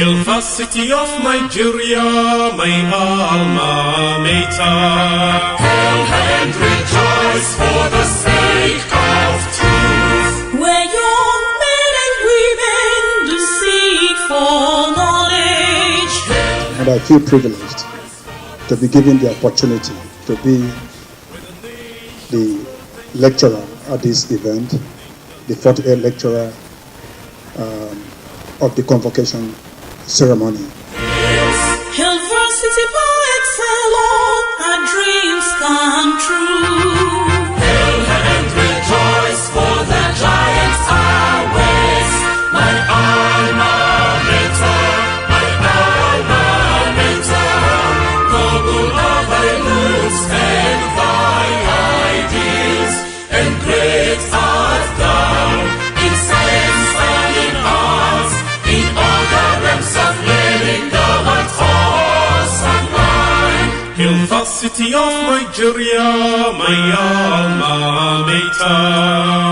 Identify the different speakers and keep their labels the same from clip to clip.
Speaker 1: University of Nigeria, my alma mater.
Speaker 2: Hail and rejoice for the sake of truth.
Speaker 3: Where young men and women do seek for knowledge.
Speaker 4: And I feel privileged to be given the opportunity to be the lecturer at this event, the 48th lecturer of the Convocation ceremony.
Speaker 3: Hail varsity poets, hello, our dreams come true.
Speaker 2: Hail and rejoice for the giants are ways. My alma mater, my alma mater. Noble are thy roots and thy ideals, and great art thou in science and in arts, in all the realms of learning, thou art awesome line.
Speaker 1: University of Nigeria, my alma mater.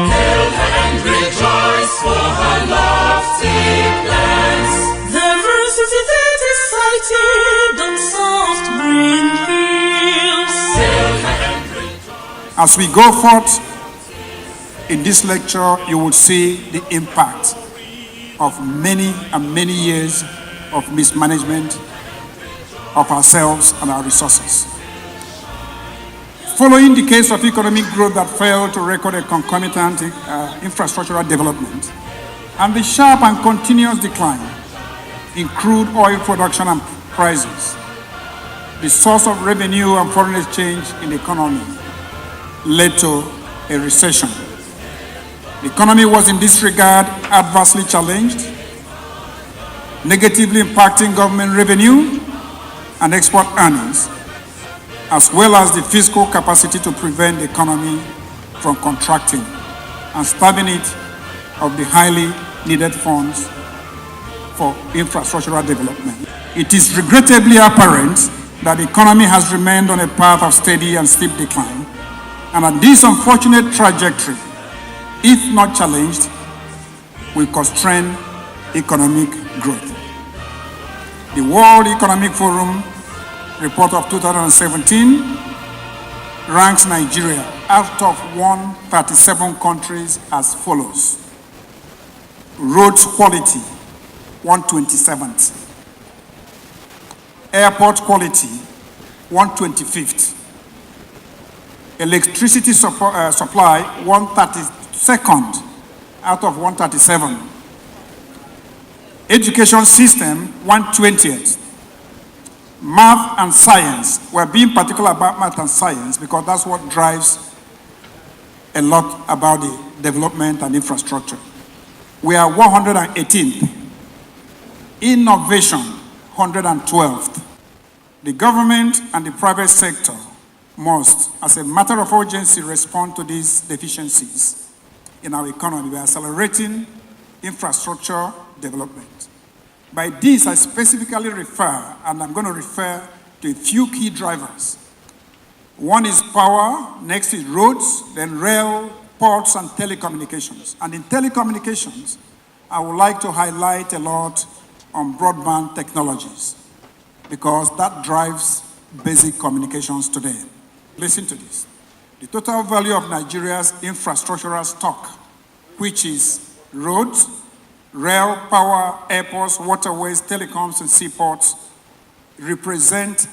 Speaker 2: Hail and rejoice for her lofty plans.
Speaker 3: The varsity that is sighted on soft green hills.
Speaker 2: Hail and rejoice.
Speaker 5: As we go forth in this lecture, you will see the impact of many and many years of mismanagement of ourselves and our resources. Following the case of economic growth that failed to record a concomitant infrastructural development, and the sharp and continuous decline in crude oil production and prices, the source of revenue and foreign exchange in the economy led to a recession. The economy was in this regard adversely challenged, negatively impacting government revenue and export earnings, as well as the fiscal capacity to prevent the economy from contracting and starving it of the highly needed funds for infrastructural development. It is regrettably apparent that the economy has remained on a path of steady and steep decline, and that this unfortunate trajectory, if not challenged, will constrain economic growth. The World Economic Forum report of 2017 ranks Nigeria out of 137 countries as follows. Roads quality, 127th. Airport quality, 125th. Electricity supply, 132nd out of 137. Education system, 120th. Math and science, we're being particular about math and science because that's what drives a lot about the development and infrastructure. We are 118th. Innovation, 112th. The government and the private sector must, as a matter of urgency, respond to these deficiencies in our economy by accelerating infrastructure development. By this, I specifically refer, and I'm going to refer to a few key drivers. One is power, next is roads, then rail, ports, and telecommunications. And in telecommunications, I would like to highlight a lot on broadband technologies because that drives basic communications today. Listen to this. The total value of Nigeria's infrastructural stock, which is roads, rail, power, airports, waterways, telecoms, and seaports, represent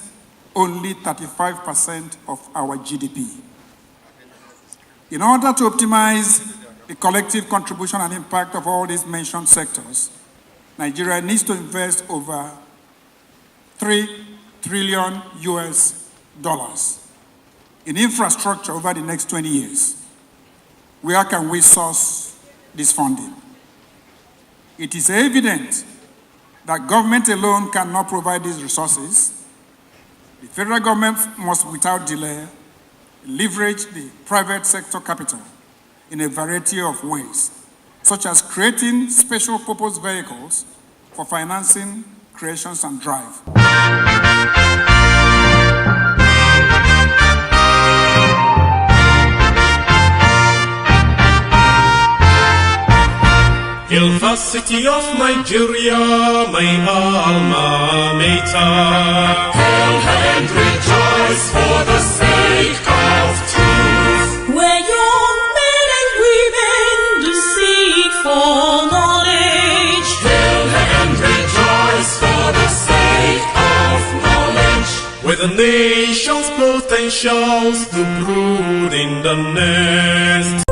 Speaker 5: only 35% of our GDP. In order to optimize the collective contribution and impact of all these mentioned sectors, Nigeria needs to invest over $3 trillion in infrastructure over the next 20 years. Where can we source this funding? It is evident that government alone cannot provide these resources. The federal government must, without delay, leverage the private sector capital in a variety of ways, such as creating special purpose vehicles for financing, creations, and drive.
Speaker 1: University the city of Nigeria, my alma mater.
Speaker 2: Hail and rejoice for the sake of truth.
Speaker 3: Where young men and women do seek for knowledge.
Speaker 2: Hail and rejoice for the sake of knowledge.
Speaker 1: Where the nation's potentials do brood in the nest.